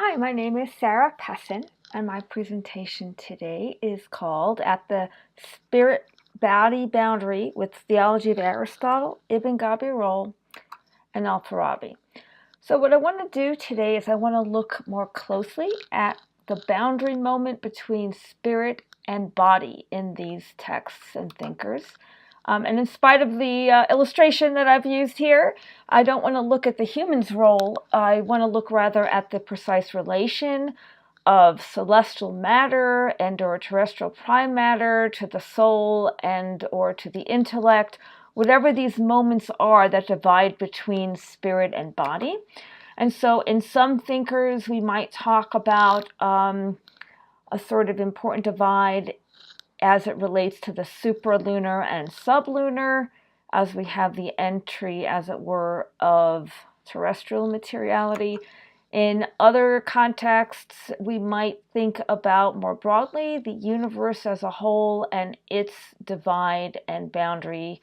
Hi, my name is Sarah Pessin, and my presentation today is called At the Spirit-Body Boundary with Theology of Aristotle, Ibn Gabirol, and al-Farabi. So what I want to do today is I want to look more closely at the boundary moment between spirit and body in these texts and thinkers. And in spite of the illustration that I've used here, I don't want to look at the human's role. I want to look rather at the precise relation of celestial matter and or terrestrial prime matter to the soul and or to the intellect, whatever these moments are that divide between spirit and body. And so in some thinkers, we might talk about a sort of important divide as it relates to the supralunar and sublunar, as we have the entry, as it were, of terrestrial materiality. In other contexts, we might think about more broadly the universe as a whole and its divide and boundary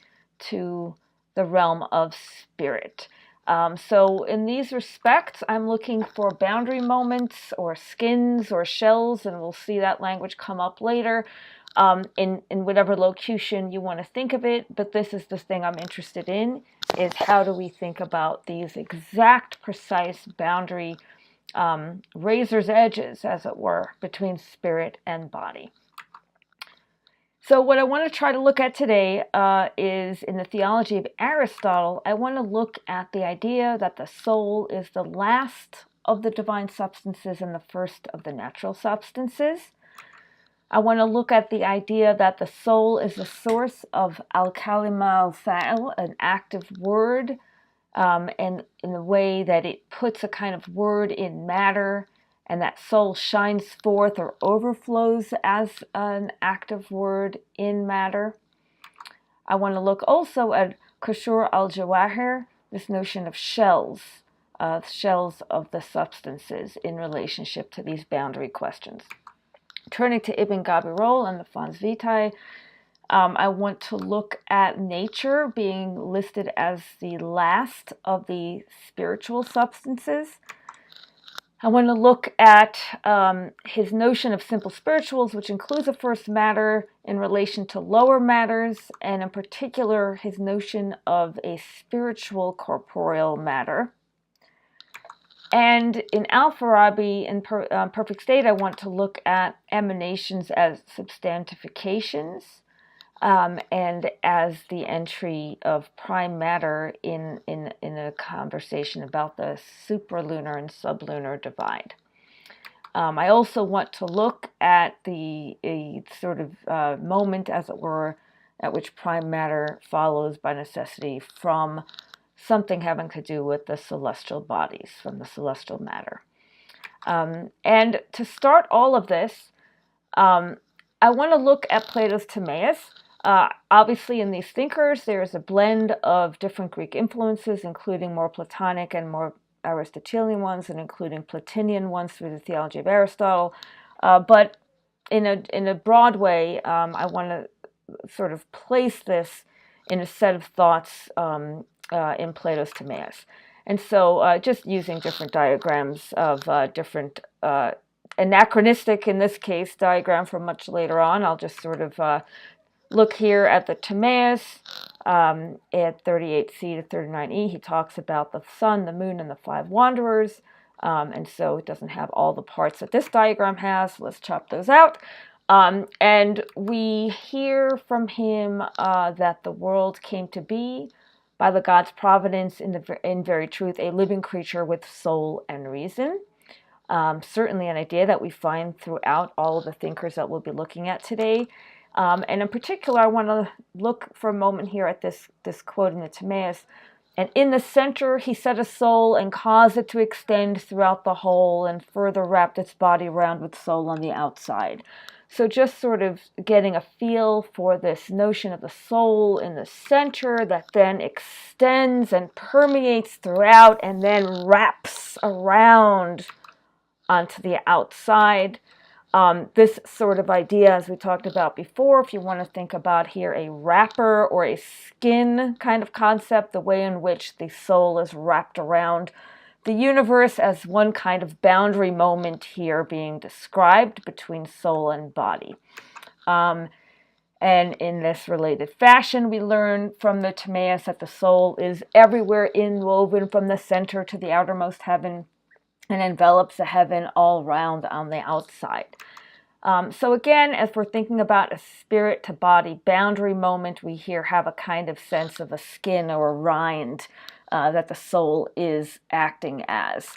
to the realm of spirit. So in these respects, I'm looking for boundary moments or skins or shells, and we'll see that language come up later, in whatever locution you want to think of it. But this is the thing I'm interested in, is how do we think about these exact, precise boundary razor's edges, as it were, between spirit and body. So what I want to try to look at today is in the Theology of Aristotle, I want to look at the idea that the soul is the last of the divine substances and the first of the natural substances. I want to look at the idea that the soul is the source of al-kalima al-fa'il, an active word, and in the way that it puts a kind of word in matter, and that soul shines forth or overflows as an active word in matter. I want to look also at Qashur al-Jawahir, this notion of shells of the substances in relationship to these boundary questions. Turning to Ibn Gabirol and the Fons Vitae, I want to look at nature being listed as the last of the spiritual substances. I want to look at his notion of simple spirituals, which includes a first matter in relation to lower matters, and in particular his notion of a spiritual corporeal matter. And in al-Farabi, in Perfect State, I want to look at emanations as substantifications, and as the entry of prime matter in a conversation about the supralunar and sublunar divide. I also want to look at a sort of moment, as it were, at which prime matter follows by necessity from something having to do with the celestial bodies, from the celestial matter. And to start all of this, I want to look at Plato's Timaeus. Obviously, in these thinkers, there's a blend of different Greek influences, including more Platonic and more Aristotelian ones, and including Platinian ones through the Theology of Aristotle. But in a broad way, I want to sort of place this in a set of thoughts in Plato's Timaeus. And so just using different diagrams of different anachronistic, in this case, diagram from much later on, I'll just sort of look here at the Timaeus at 38c to 39e. He talks about the sun, the moon, and the five wanderers. And so it doesn't have all the parts that this diagram has. Let's chop those out. And we hear from him that the world came to be by the God's providence, in very truth, a living creature with soul and reason. Certainly an idea that we find throughout all of the thinkers that we'll be looking at today. And in particular, I want to look for a moment here at this quote in the Timaeus. And in the center, he set a soul and caused it to extend throughout the whole and further wrapped its body around with soul on the outside. So just sort of getting a feel for this notion of the soul in the center that then extends and permeates throughout and then wraps around onto the outside. This sort of idea, as we talked about before, if you want to think about here a wrapper or a skin kind of concept, the way in which the soul is wrapped around the universe as one kind of boundary moment here being described between soul and body. And in this related fashion, we learn from the Timaeus that the soul is everywhere inwoven from the center to the outermost heaven and envelops the heaven all round on the outside. So again, as we're thinking about a spirit to body boundary moment, we here have a kind of sense of a skin or a rind that the soul is acting as.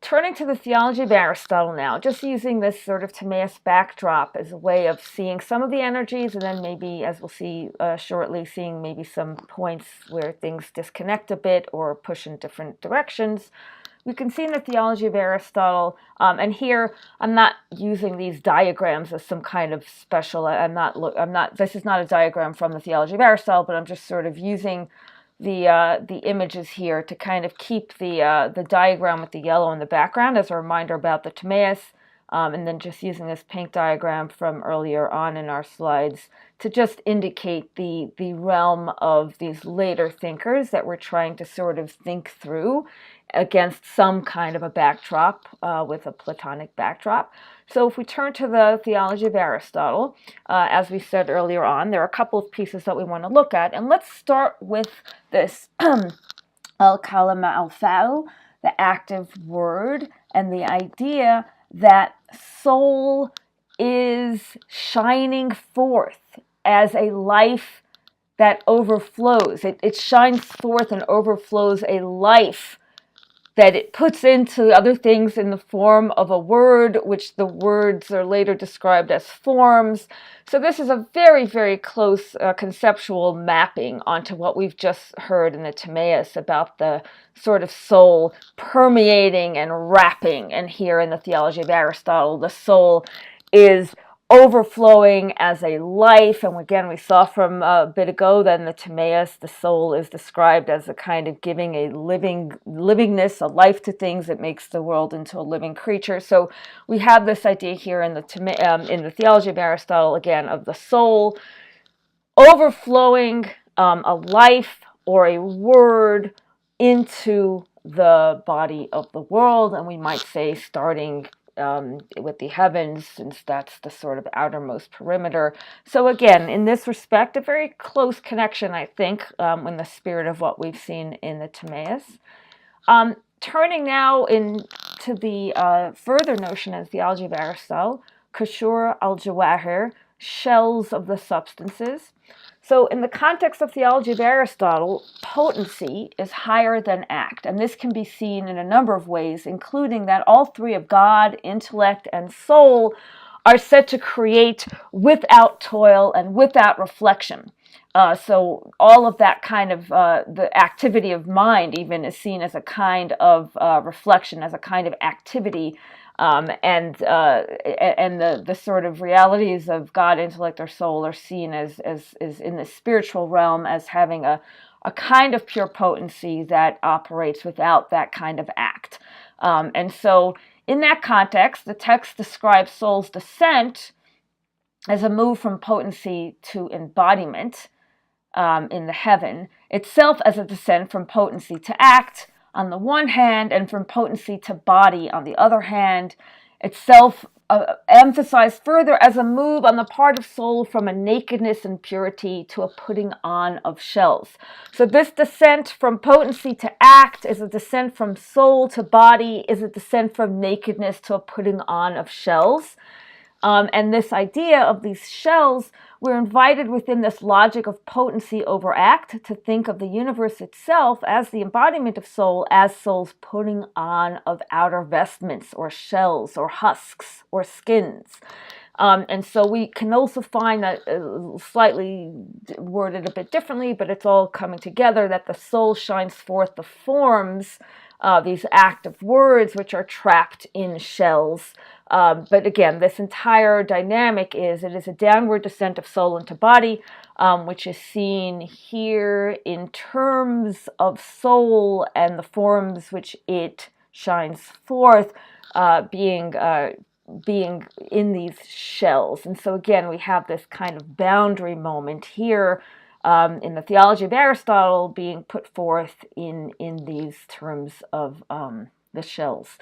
Turning to the Theology of Aristotle now, just using this sort of Timaeus backdrop as a way of seeing some of the energies, and then maybe, as we'll see shortly, seeing maybe some points where things disconnect a bit or push in different directions. We can see in the Theology of Aristotle, and here I'm not using these diagrams as some kind of special. This is not a diagram from the Theology of Aristotle, but I'm just sort of using the images here to kind of keep the diagram with the yellow in the background as a reminder about the Timaeus, and then just using this pink diagram from earlier on in our slides to just indicate the realm of these later thinkers that we're trying to sort of think through against some kind of a backdrop with a Platonic backdrop. So if we turn to the Theology of Aristotle, as we said earlier on, there are a couple of pieces that we want to look at. And let's start with this al-kalama al-fa'al, the active word, and the idea that soul is shining forth as a life that overflows. It shines forth and overflows a life that it puts into other things in the form of a word, which the words are later described as forms. So this is a very, very close conceptual mapping onto what we've just heard in the Timaeus about the sort of soul permeating and wrapping. And here in the Theology of Aristotle, the soul is overflowing as a life. And again, we saw from a bit ago that in the Timaeus, the soul is described as a kind of giving a livingness, a life to things that makes the world into a living creature. So we have this idea here in the Theology of Aristotle, again, of the soul overflowing a life or a word into the body of the world. And we might say starting with the heavens, since that's the sort of outermost perimeter. So again, in this respect, a very close connection, I think, in the spirit of what we've seen in the Timaeus. Turning now into the further notion in the Theology of Aristotle, Kashur al-Jawahir, shells of the substances. So in the context of Theology of Aristotle, potency is higher than act, and this can be seen in a number of ways, including that all three of God, intellect, and soul are said to create without toil and without reflection. So all of that kind of, the activity of mind even is seen as a kind of reflection, as a kind of activity. And the sort of realities of God, intellect, or soul are seen as in the spiritual realm as having a kind of pure potency that operates without that kind of act. And so in that context, the text describes soul's descent as a move from potency to embodiment in the heaven, itself as a descent from potency to act on the one hand, and from potency to body on the other hand, itself emphasized further as a move on the part of soul from a nakedness and purity to a putting on of shells. So this descent from potency to act is a descent from soul to body, is a descent from nakedness to a putting on of shells. And this idea of these shells, we're invited within this logic of potency over act to think of the universe itself as the embodiment of soul, as soul's putting on of outer vestments or shells or husks or skins. And so we can also find that slightly worded a bit differently, but it's all coming together, that the soul shines forth the forms, these active words which are trapped in shells. But again, this entire dynamic it is a downward descent of soul into body, which is seen here in terms of soul and the forms which it shines forth, being in these shells. And so again, we have this kind of boundary moment here in the Theology of Aristotle being put forth in these terms of the shells.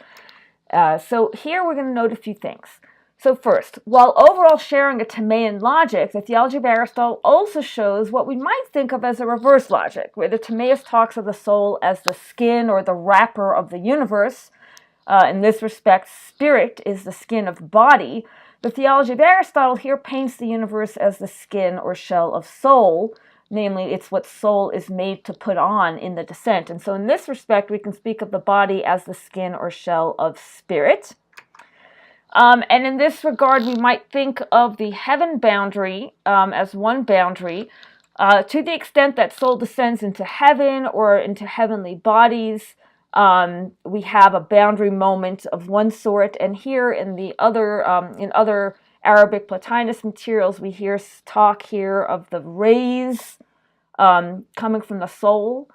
So here we're going to note a few things. So first, while overall sharing a Timaean logic, the Theology of Aristotle also shows what we might think of as a reverse logic, where the Timaeus talks of the soul as the skin or the wrapper of the universe. In this respect, spirit is the skin of the body. The Theology of Aristotle here paints the universe as the skin or shell of soul, namely, it's what soul is made to put on in the descent. And so in this respect, we can speak of the body as the skin or shell of spirit. And in this regard, we might think of the heaven boundary as one boundary. To the extent that soul descends into heaven or into heavenly bodies, we have a boundary moment of one sort. And here in the other, in other Arabic Plotinus materials, we hear talk here of the rays coming from the soul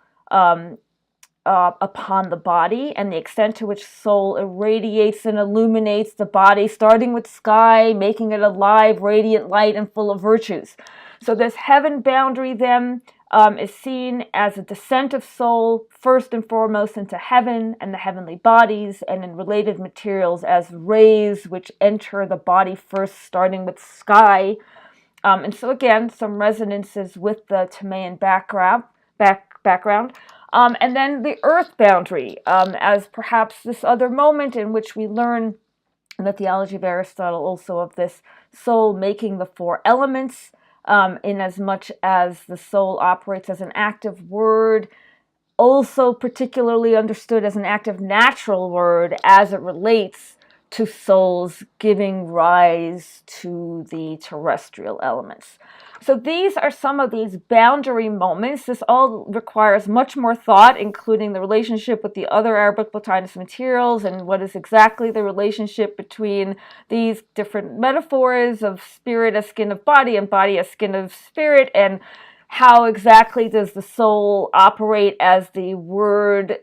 upon the body, and the extent to which soul irradiates and illuminates the body, starting with sky, making it alive, radiant light, and full of virtues. So this heaven boundary then is seen as a descent of soul, first and foremost into heaven and the heavenly bodies, and in related materials as rays which enter the body first, starting with sky. And so again, some resonances with the Timaean background. And then the earth boundary as perhaps this other moment in which we learn in the Theology of Aristotle also of this soul making the four elements, in as much as the soul operates as an active word, also particularly understood as an active natural word as it relates to souls giving rise to the terrestrial elements. So these are some of these boundary moments. This all requires much more thought, including the relationship with the other Arabic Plotinus materials and what is exactly the relationship between these different metaphors of spirit as skin of body and body as skin of spirit, and how exactly does the soul operate as the word?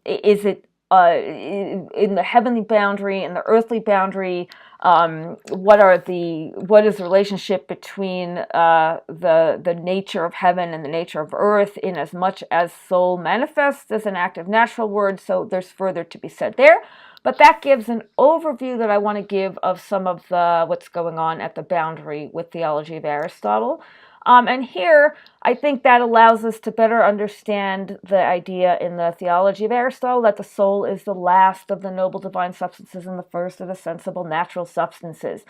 Is it in the heavenly boundary and the earthly boundary? What is the relationship between the nature of heaven and the nature of earth, in as much as soul manifests as an active natural word? So there's further to be said there. But that gives an overview that I want to give of some of what's going on at the boundary with Theology of Aristotle. And here, I think that allows us to better understand the idea in the Theology of Aristotle that the soul is the last of the noble divine substances and the first of the sensible natural substances.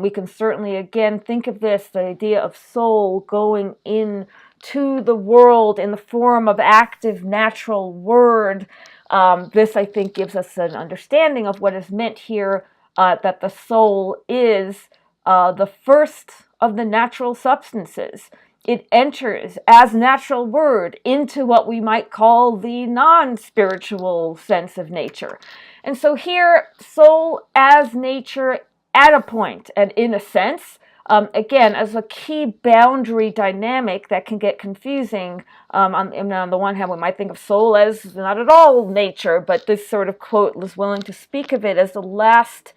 We can certainly, again, think of this, the idea of soul going into the world in the form of active natural word. This, I think, gives us an understanding of what is meant here, that the soul is the first of the natural substances. It enters as natural word into what we might call the non-spiritual sense of nature. And so here, soul as nature at a point, and in a sense, again, as a key boundary dynamic that can get confusing. On the one hand, we might think of soul as not at all nature, but this sort of quote was willing to speak of it as the last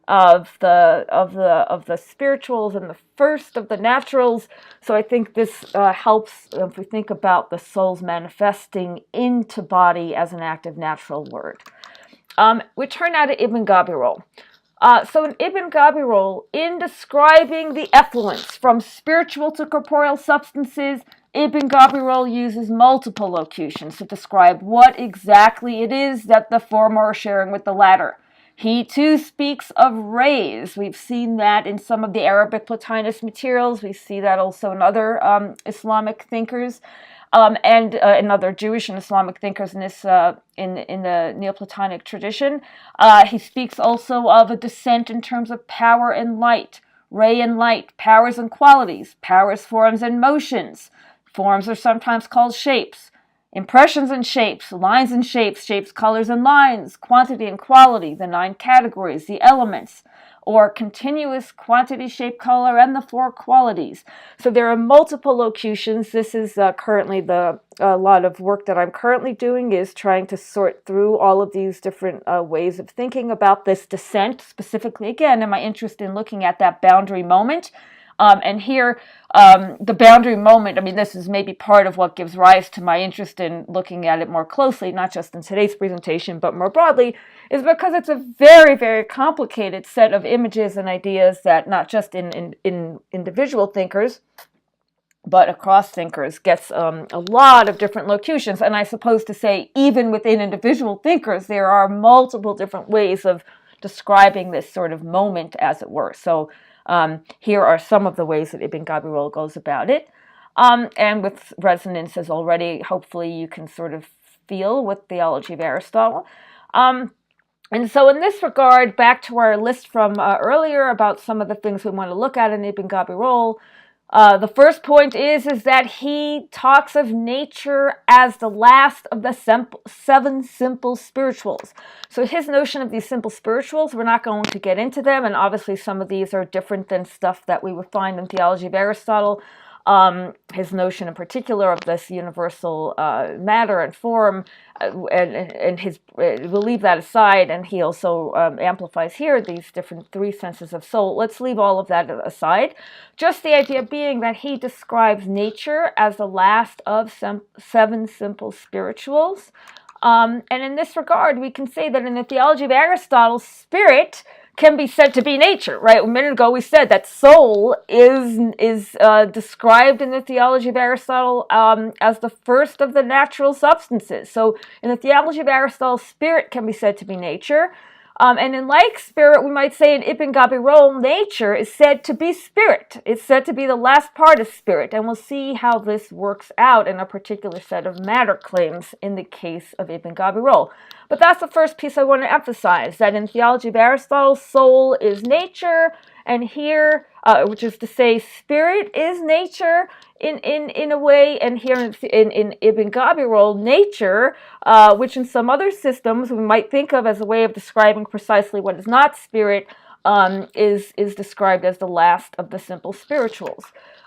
of the spirituals and the first of the naturals. So I think this helps if we think about the soul's manifesting into body as an active natural word. We turn now to Ibn Gabirol. So in Ibn Gabirol, in describing the effluence from spiritual to corporeal substances, Ibn Gabirol uses multiple locutions to describe what exactly it is that the former are sharing with the latter. He too speaks of rays. We've seen that in some of the Arabic Plotinus materials. We see that also in other Islamic thinkers, and in other Jewish and Islamic thinkers in this in the Neoplatonic tradition. He speaks also of a descent in terms of power and light, ray and light, powers and qualities, powers, forms, and motions. Forms are sometimes called shapes. Impressions and shapes, lines and shapes, shapes, colors and lines, quantity and quality, the 9 categories, the elements, or continuous quantity, shape, color, and the 4 qualities. So there are multiple locutions. This is currently a lot of work that I'm currently doing is trying to sort through all of these different ways of thinking about this descent. Specifically, again, in my interest in looking at that boundary moment. And here, the boundary moment, I mean, this is maybe part of what gives rise to my interest in looking at it more closely, not just in today's presentation, but more broadly, is because it's a very, very complicated set of images and ideas that not just in individual thinkers, but across thinkers gets a lot of different locutions. And I suppose to say, even within individual thinkers, there are multiple different ways of describing this sort of moment, as it were. So here are some of the ways that Ibn Gabirol goes about it. And with resonances already, hopefully you can sort of feel with Theology of Aristotle. And so in this regard, back to our list from earlier about some of the things we want to look at in Ibn Gabirol, the first point is that he talks of nature as the last of the seven simple spirituals. So his notion of these simple spirituals, we're not going to get into them, and obviously some of these are different than stuff that we would find in Theology of Aristotle. His notion in particular of this universal matter and form, and we'll leave that aside, and he also amplifies here these different three senses of soul. Let's leave all of that aside. Just the idea being that he describes nature as the last of seven simple spirituals. And in this regard, we can say that in the Theology of Aristotle, spirit can be said to be nature, right? A minute ago we said that soul is described in the Theology of Aristotle as the first of the natural substances. So in the Theology of Aristotle, spirit can be said to be nature. And in like spirit, we might say in Ibn Gabirol, nature is said to be spirit. It's said to be the last part of spirit. And we'll see how this works out in a particular set of matter claims in the case of Ibn Gabirol. But that's the first piece I want to emphasize, that in Theology of Aristotle, soul is nature, and here, which is to say, spirit is nature in a way, and here in Ibn Gabirol, nature, which in some other systems we might think of as a way of describing precisely what is not spirit, is described as the last of the simple spirituals.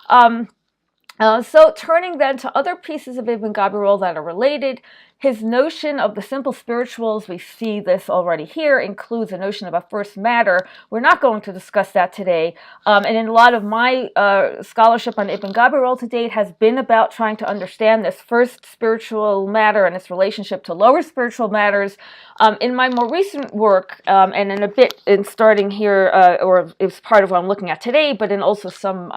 So turning then to other pieces of Ibn Gabirol that are related, his notion of the simple spirituals, we see this already here, includes a notion of a first matter. We're not going to discuss that today. And in a lot of my scholarship on Ibn Gabirol to date has been about trying to understand this first spiritual matter and its relationship to lower spiritual matters. In my more recent work, and in a bit in starting here, or it's part of what I'm looking at today, but in also some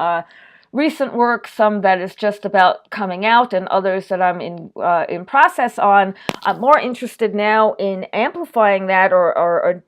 recent work, some that is just about coming out, and others that I'm in process on. I'm more interested now in amplifying that or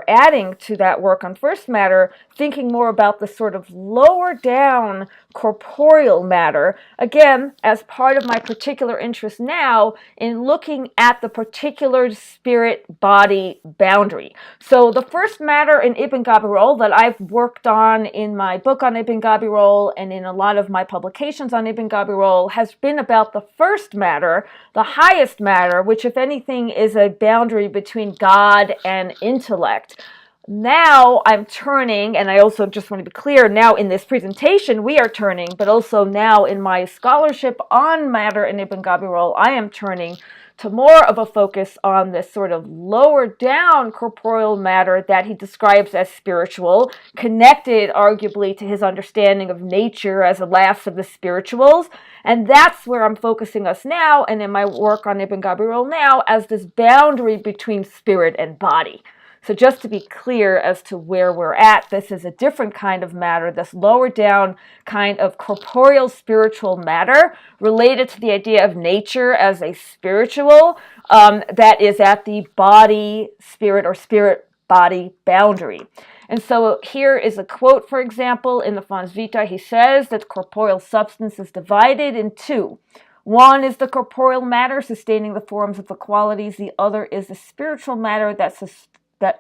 adding to that work on first matter, thinking more about the sort of lower down corporeal matter, again, as part of my particular interest now in looking at the particular spirit-body boundary. So the first matter in Ibn Gabirol that I've worked on in my book on Ibn Gabirol and in a lot of my publications on Ibn Gabirol has been about the first matter, the highest matter, which if anything is a boundary between God and intellect. Now I'm turning, and I also just want to be clear, now in this presentation we are turning, but also now in my scholarship on matter in Ibn Gabirol, I am turning to more of a focus on this sort of lower down corporeal matter that he describes as spiritual, connected arguably to his understanding of nature as the last of the spirituals. And that's where I'm focusing us now, and in my work on Ibn Gabirol now, as this boundary between spirit and body. So just to be clear as to where we're at, this is a different kind of matter, this lower down kind of corporeal spiritual matter related to the idea of nature as a spiritual that is at the body-spirit or spirit-body boundary. And so here is a quote, for example, in the Fons Vitae. He says that corporeal substance is divided in two. One is the corporeal matter sustaining the forms of the qualities. The other is the spiritual matter that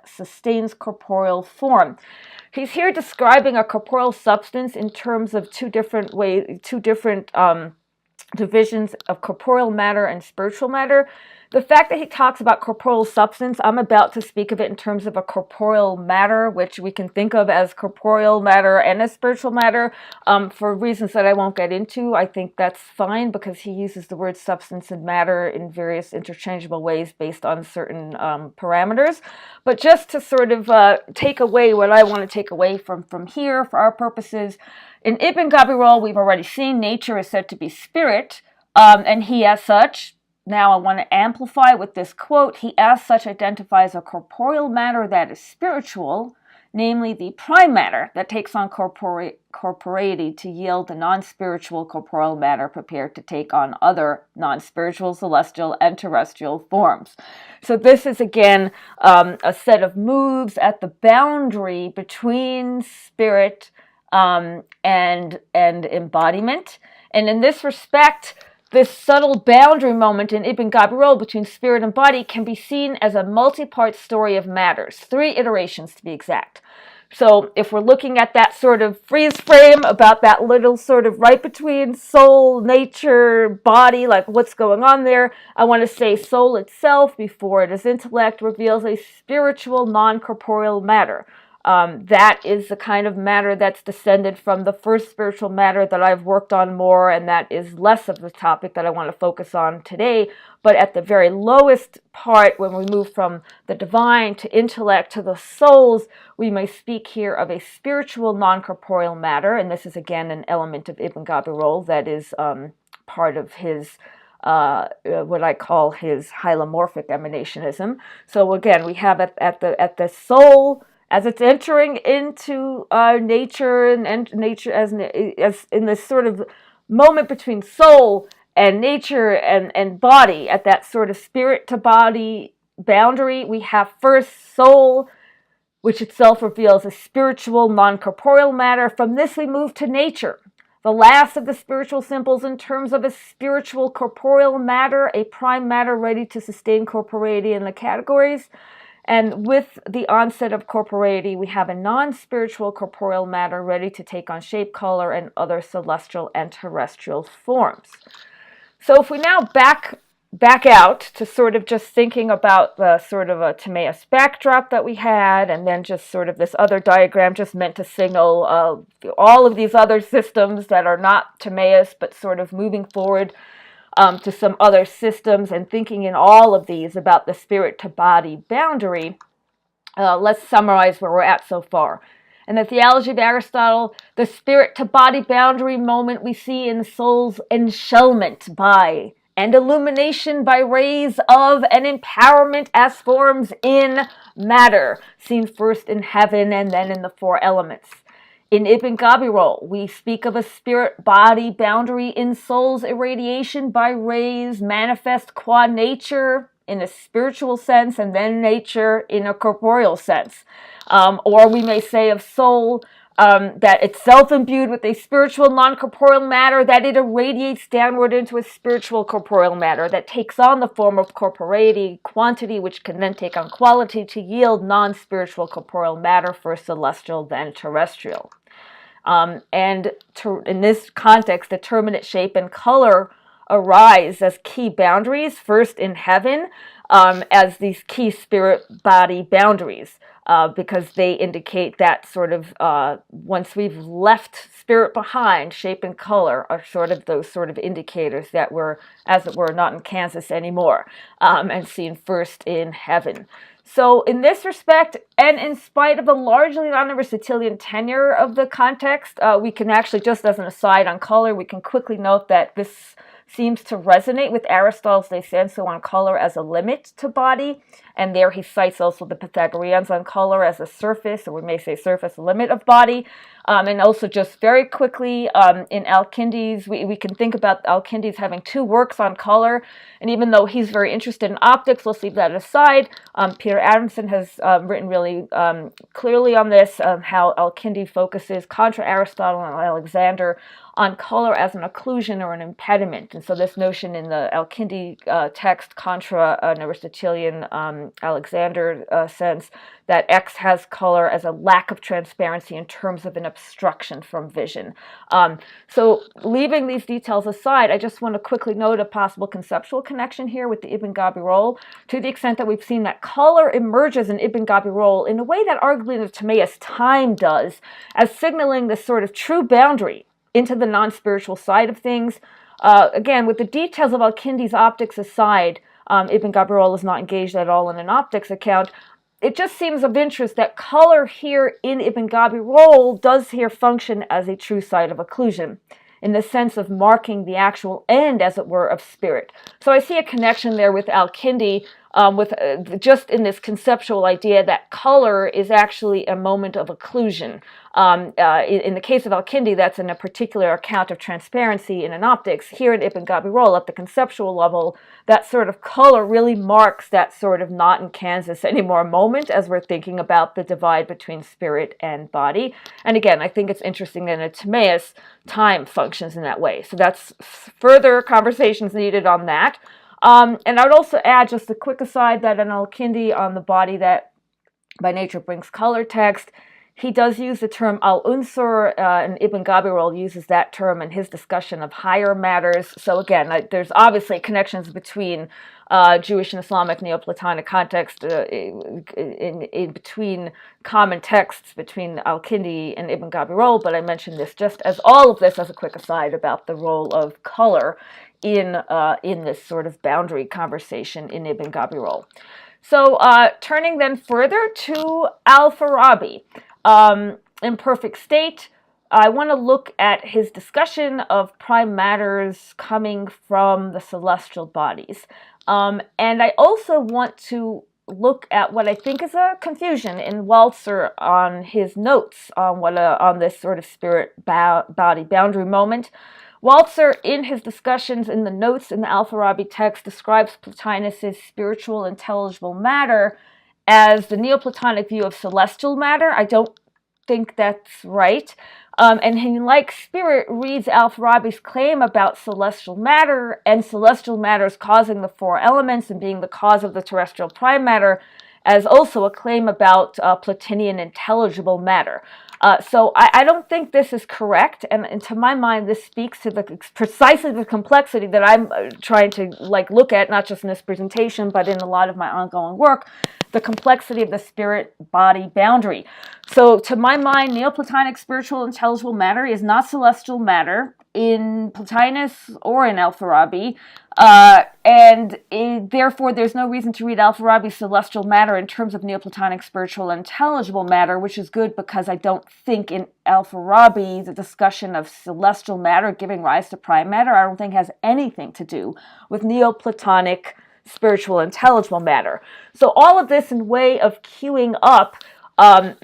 sustains corporeal form. He's here describing a corporeal substance in terms of two different divisions of corporeal matter and spiritual matter. The fact that he talks about corporeal substance, I'm about to speak of it in terms of a corporeal matter, which we can think of as corporeal matter and as spiritual matter, for reasons that I won't get into. I think that's fine because he uses the word substance and matter in various interchangeable ways based on certain parameters. But just to sort of take away what I want to take away from here for our purposes, in Ibn Gabirol, we've already seen nature is said to be spirit, and he as such, now I want to amplify with this quote, he as such identifies a corporeal matter that is spiritual, namely the prime matter that takes on corporeity to yield the non-spiritual corporeal matter prepared to take on other non-spiritual, celestial, and terrestrial forms. So this is again a set of moves at the boundary between spirit and embodiment. And in this respect, this subtle boundary moment in Ibn Gabirol between spirit and body can be seen as a multi-part story of matters, 3 iterations to be exact. So if we're looking at that sort of freeze frame about that little sort of right between soul, nature, body, like what's going on there, I want to say soul itself, before it is intellect, reveals a spiritual non-corporeal matter. That is the kind of matter that's descended from the first spiritual matter that I've worked on more, and that is less of the topic that I want to focus on today. But at the very lowest part, when we move from the divine to intellect to the souls, we may speak here of a spiritual non-corporeal matter, and this is again an element of Ibn Gabirol that is part of his what I call his hylomorphic emanationism. So again, we have at the soul, as it's entering into nature and nature as in this sort of moment between soul and nature and body, at that sort of spirit to body boundary, we have first soul, which itself reveals a spiritual non-corporeal matter. From this we move to nature, the last of the spiritual symbols in terms of a spiritual corporeal matter, a prime matter ready to sustain corporeity in the categories. And with the onset of corporeity, we have a non-spiritual corporeal matter ready to take on shape, color, and other celestial and terrestrial forms. So if we now back out to sort of just thinking about the sort of a Timaeus backdrop that we had, and then just sort of this other diagram just meant to signal all of these other systems that are not Timaeus, but sort of moving forward to some other systems, and thinking in all of these about the spirit-to-body boundary, let's summarize where we're at so far. In the Theology of Aristotle, the spirit-to-body boundary moment we see in the soul's enshellment by and illumination by rays of and empowerment as forms in matter, seen first in heaven and then in the 4 elements. In Ibn Gabirol, we speak of a spirit-body boundary in soul's irradiation by rays manifest qua nature in a spiritual sense, and then nature in a corporeal sense. Or we may say of soul that it's self-imbued with a spiritual non-corporeal matter, that it irradiates downward into a spiritual corporeal matter that takes on the form of corporeity, quantity, which can then take on quality to yield non-spiritual corporeal matter, first celestial, then terrestrial. In this context, determinate shape and color arise as key boundaries, first in heaven, as these key spirit-body boundaries, because they indicate that sort of, once we've left spirit behind, shape and color are sort of those sort of indicators that we're, as it were, not in Kansas anymore, and seen first in heaven. So in this respect, and in spite of a largely non-Aristotelian tenure of the context, we can actually, just as an aside on color, we can quickly note that this seems to resonate with Aristotle's descenso on color as a limit to body. And there he cites also the Pythagoreans on color as a surface, or we may say surface limit of body. And also just very quickly, in Al-Kindi's, we can think about Al-Kindi's having 2 works on color. And even though he's very interested in optics, let's leave that aside. Peter Adamson has written really clearly on this, how Al-Kindi focuses, contra Aristotle and Alexander, on color as an occlusion or an impediment. And so this notion in the al-Kindi text contra an Aristotelian Alexander sense that X has color as a lack of transparency in terms of an obstruction from vision. So leaving these details aside, I just want to quickly note a possible conceptual connection here with the Ibn Gabirol, to the extent that we've seen that color emerges in Ibn Gabirol in a way that arguably the Timaeus time does, as signaling this sort of true boundary into the non-spiritual side of things. Again, with the details of al-Kindi's optics aside, Ibn Gabirol is not engaged at all in an optics account. It just seems of interest that color here in Ibn Gabirol does here function as a true side of occlusion, in the sense of marking the actual end, as it were, of spirit. So I see a connection there with al-Kindi, just in this conceptual idea that color is actually a moment of occlusion. In the case of al-Kindi, that's in a particular account of transparency in an optics. Here in Ibn Gabirol, at the conceptual level, that sort of color really marks that sort of not in Kansas anymore moment as we're thinking about the divide between spirit and body. And again, I think it's interesting that in Timaeus, time functions in that way. So that's further conversations needed on that. And I would also add just a quick aside that in al-Kindi, on the body that by nature brings color text, he does use the term al-unsur, and Ibn Gabirol uses that term in his discussion of higher matters. So again, there's obviously connections between Jewish and Islamic Neoplatonic context, in between common texts between al-Kindi and Ibn Gabirol, but I mentioned this just as all of this as a quick aside about the role of color in this sort of boundary conversation in Ibn Gabirol. So turning then further to al-Farabi, in Perfect State, I want to look at his discussion of prime matters coming from the celestial bodies. And I also want to look at what I think is a confusion in Walzer on his notes on this sort of spirit-body boundary moment. Walzer, in his discussions in the notes in the al-Farabi text, describes Plotinus' spiritual intelligible matter as the Neoplatonic view of celestial matter. I don't think that's right. And he, like spirit, reads al-Farabi's claim about celestial matter and celestial matters causing the four elements and being the cause of the terrestrial prime matter as also a claim about Plotinian intelligible matter. So I don't think this is correct, and to my mind, this speaks to precisely the complexity that I'm trying to look at, not just in this presentation, but in a lot of my ongoing work, the complexity of the spirit-body boundary. So to my mind, Neoplatonic spiritual intelligible matter is not celestial matter in Plotinus or in al-Farabi, and therefore there's no reason to read al-Farabi's celestial matter in terms of Neoplatonic spiritual intelligible matter, which is good because I don't think in al-Farabi the discussion of celestial matter giving rise to prime matter, I don't think has anything to do with Neoplatonic spiritual intelligible matter. So all of this in way of queuing up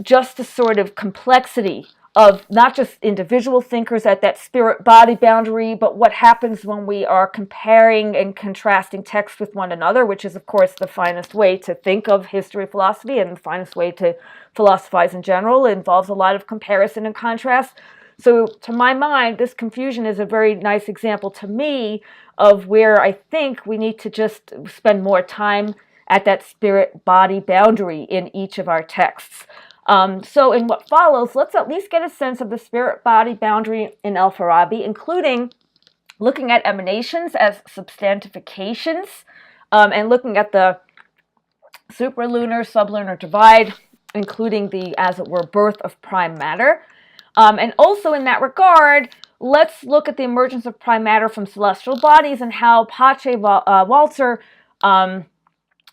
just the sort of complexity of not just individual thinkers at that spirit-body boundary, but what happens when we are comparing and contrasting texts with one another, which is, of course, the finest way to think of history of philosophy and the finest way to philosophize in general. It involves a lot of comparison and contrast. So to my mind, this confusion is a very nice example to me of where I think we need to just spend more time at that spirit-body boundary in each of our texts. So in what follows, let's at least get a sense of the spirit-body boundary in al-Farabi, including looking at emanations as substantifications, and looking at the supralunar, sublunar divide, including the, as it were, birth of prime matter. And also in that regard, let's look at the emergence of prime matter from celestial bodies and how Pache Walzer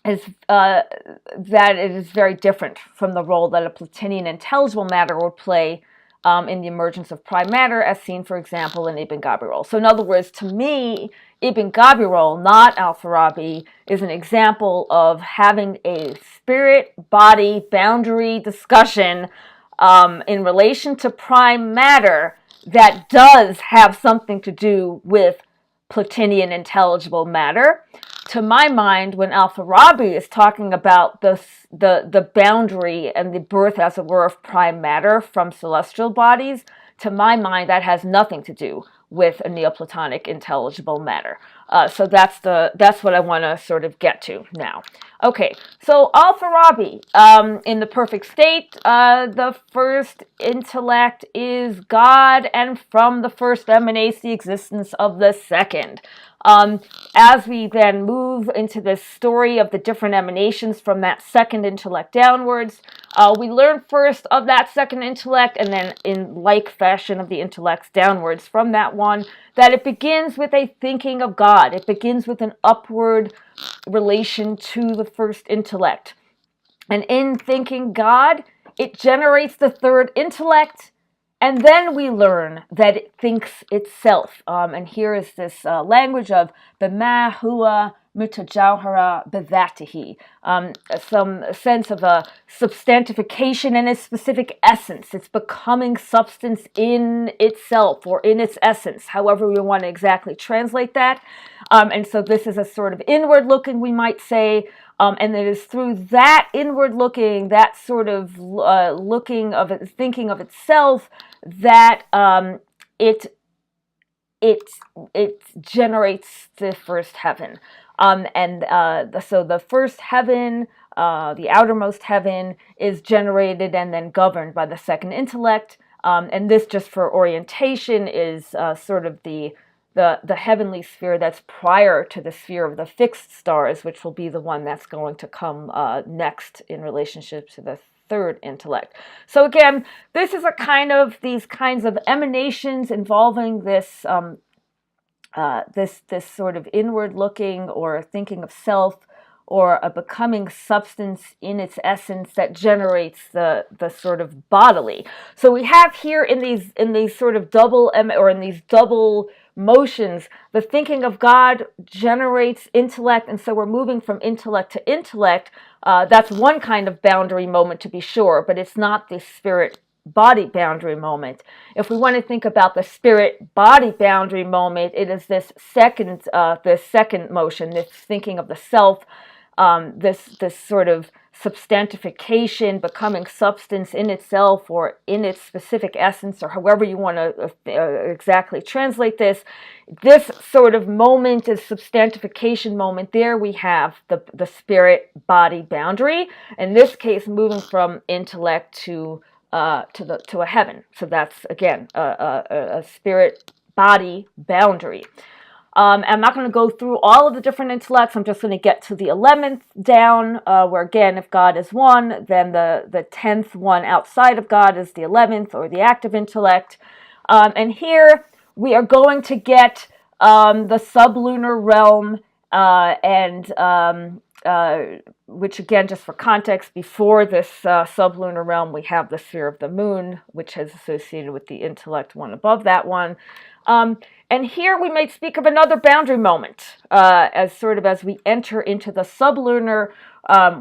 that it is very different from the role that a Plotinian intelligible matter would play in the emergence of prime matter, as seen, for example, in Ibn Gabirol. So in other words, to me, Ibn Gabirol, not al-Farabi, is an example of having a spirit-body boundary discussion in relation to prime matter that does have something to do with Plotinian intelligible matter. To my mind, when al-Farabi is talking about the boundary and the birth, as it were, of prime matter from celestial bodies, to my mind, that has nothing to do with a Neoplatonic intelligible matter. So that's what I want to sort of get to now. Okay, so al-Farabi, in the perfect state, the first intellect is God, and from the first emanates the existence of the second. As we then move into this story of the different emanations from that second intellect downwards, we learn first of that second intellect, and then in like fashion of the intellects downwards from that one, that it begins with a thinking of God. It begins with an upward relation to the first intellect. And in thinking God, it generates the third intellect, and then we learn that it thinks itself. And here is this language of b'ma hua mutajawhara b'dhatihi, some sense of a substantification in its specific essence. It's becoming substance in itself or in its essence, however we want to exactly translate that. And so this is a sort of inward looking, we might say, and it is through that inward looking, that sort of looking of it, thinking of itself, that it generates the first heaven. So the first heaven, the outermost heaven, is generated and then governed by the second intellect. And this, just for orientation, is sort of the heavenly sphere that's prior to the sphere of the fixed stars, which will be the one that's going to come next in relationship to the third intellect. So again, this is these kinds of emanations involving this this sort of inward looking or thinking of self, or a becoming substance in its essence that generates the sort of bodily. So we have here in these sort of double motions, the thinking of God generates intellect, and so we're moving from intellect to intellect. That's one kind of boundary moment, to be sure, but it's not the spirit-body boundary moment. If we want to think about the spirit-body boundary moment, it is this second motion, this thinking of the self, this sort of substantification, becoming substance in itself or in its specific essence, or however you want to exactly translate this. This sort of moment is substantification moment. There we have the spirit-body boundary. In this case, moving from intellect to a heaven. So that's again a spirit-body boundary. I'm not going to go through all of the different intellects. I'm just going to get to the 11th down, where again, if God is one, then the 10th one outside of God is the 11th, or the active intellect. And here we are going to get the sublunar realm, which again, just for context, before this sublunar realm, we have the sphere of the moon, which is associated with the intellect one above that one. And here we might speak of another boundary moment, as we enter into the sublunar,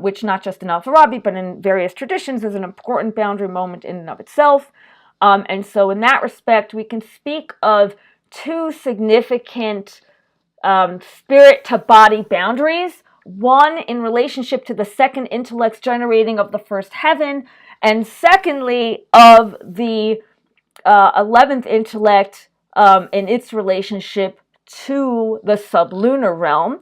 which not just in al-Farabi, but in various traditions is an important boundary moment in and of itself. And so in that respect, we can speak of two significant spirit to body boundaries. One in relationship to the second intellect's generating of the first heaven, and secondly of the 11th intellect in its relationship to the sublunar realm.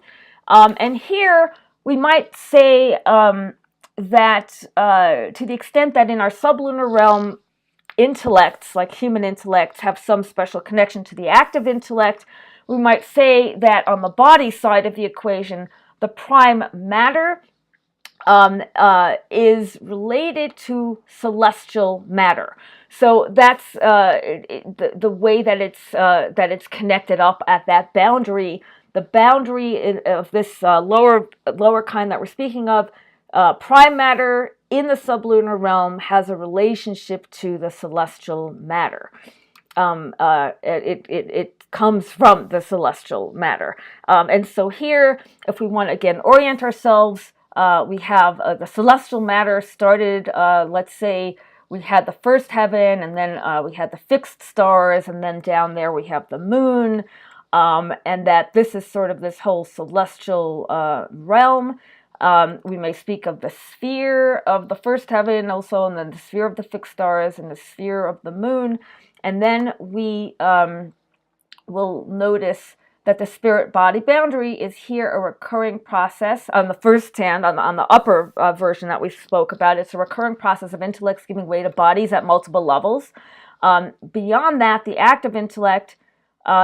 And here we might say that to the extent that in our sublunar realm, intellects, like human intellects, have some special connection to the active intellect, we might say that on the body side of the equation, the prime matter is related to celestial matter. So that's the way that it's connected up at that boundary. The boundary of this lower kind that we're speaking of, prime matter in the sublunar realm has a relationship to the celestial matter. It comes from the celestial matter. And so here, if we want to again orient ourselves, we have the celestial matter started, let's say we had the first heaven, and then we had the fixed stars, and then down there we have the moon, and that this is sort of this whole celestial realm. We may speak of the sphere of the first heaven also, and then the sphere of the fixed stars and the sphere of the moon. And then we will notice that the spirit-body boundary is here a recurring process. On the first hand, on the upper version that we spoke about, it's a recurring process of intellects giving way to bodies at multiple levels. Beyond that, the act of intellect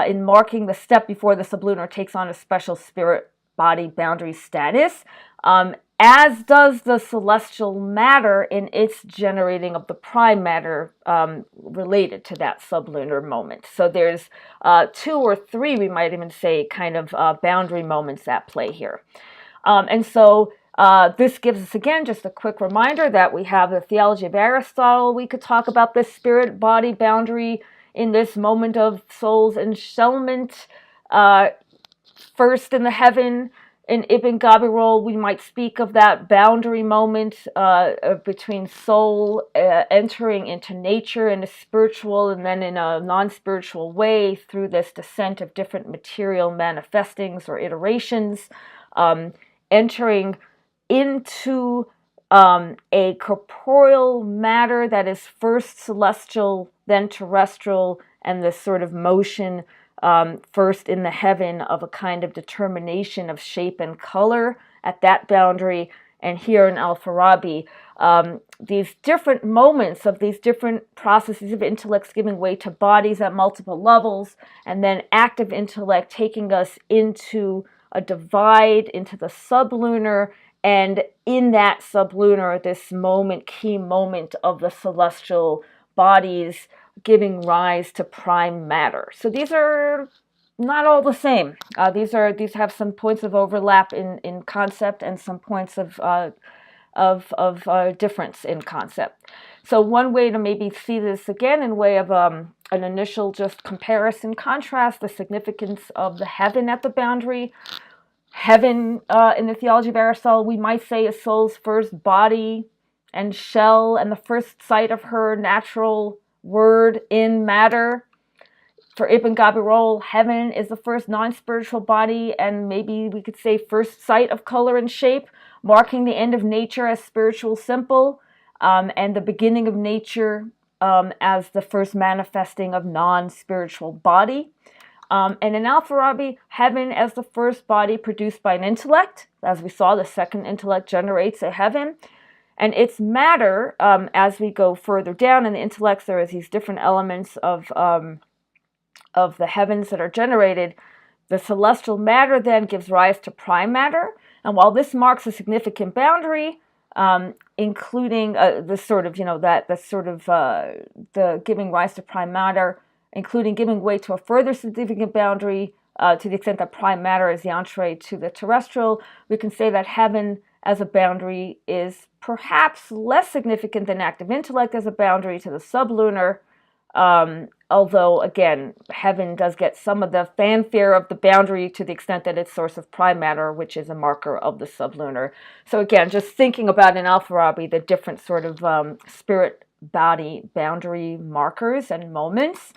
in marking the step before the sublunar takes on a special spirit-body boundary status, as does the celestial matter in its generating of the prime matter related to that sublunar moment. So there's 2 or 3, we might even say, kind of boundary moments at play here. And so this gives us, again, just a quick reminder that we have the Theology of Aristotle. We could talk about this spirit-body boundary in this moment of soul's enshellment, first in the heaven. In Ibn Gabirol, we might speak of that boundary moment between soul entering into nature in a spiritual and then in a non-spiritual way through this descent of different material manifestings or iterations, entering into a corporeal matter that is first celestial, then terrestrial, and this sort of motion first in the heaven of a kind of determination of shape and color at that boundary. And here in al-Farabi, these different moments of these different processes of intellects giving way to bodies at multiple levels, and then active intellect taking us into a divide, into the sublunar, and in that sublunar, this moment, key moment of the celestial bodies giving rise to prime matter. So these are not all the same. These have some points of overlap in concept and some points of difference in concept. So one way to maybe see this again in way of an initial just comparison, contrast, the significance of the heaven at the boundary. Heaven, in the Theology of Aristotle, we might say is soul's first body and shell and the first sight of her natural word in matter. For Ibn Gabirol, heaven is the first non-spiritual body and maybe we could say first sight of color and shape, marking the end of nature as spiritual simple, and the beginning of nature as the first manifesting of non-spiritual body. And in al-Farabi, heaven as the first body produced by an intellect. As we saw, the second intellect generates a heaven. And its matter, as we go further down in the intellects, there is these different elements of the heavens that are generated. The celestial matter then gives rise to prime matter. And while this marks a significant boundary, including the giving rise to prime matter, including giving way to a further significant boundary to the extent that prime matter is the entree to the terrestrial, we can say that heaven as a boundary is perhaps less significant than active intellect as a boundary to the sublunar, although, again, heaven does get some of the fanfare of the boundary to the extent that it's source of prime matter, which is a marker of the sublunar. So again, just thinking about in al-Farabi the different sort of spirit-body boundary markers and moments.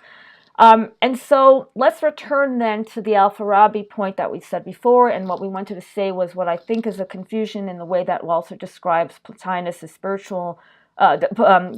And so let's return then to the al-Farabi point that we said before, and what we wanted to say was what I think is a confusion in the way that Walser describes Plotinus' spiritual,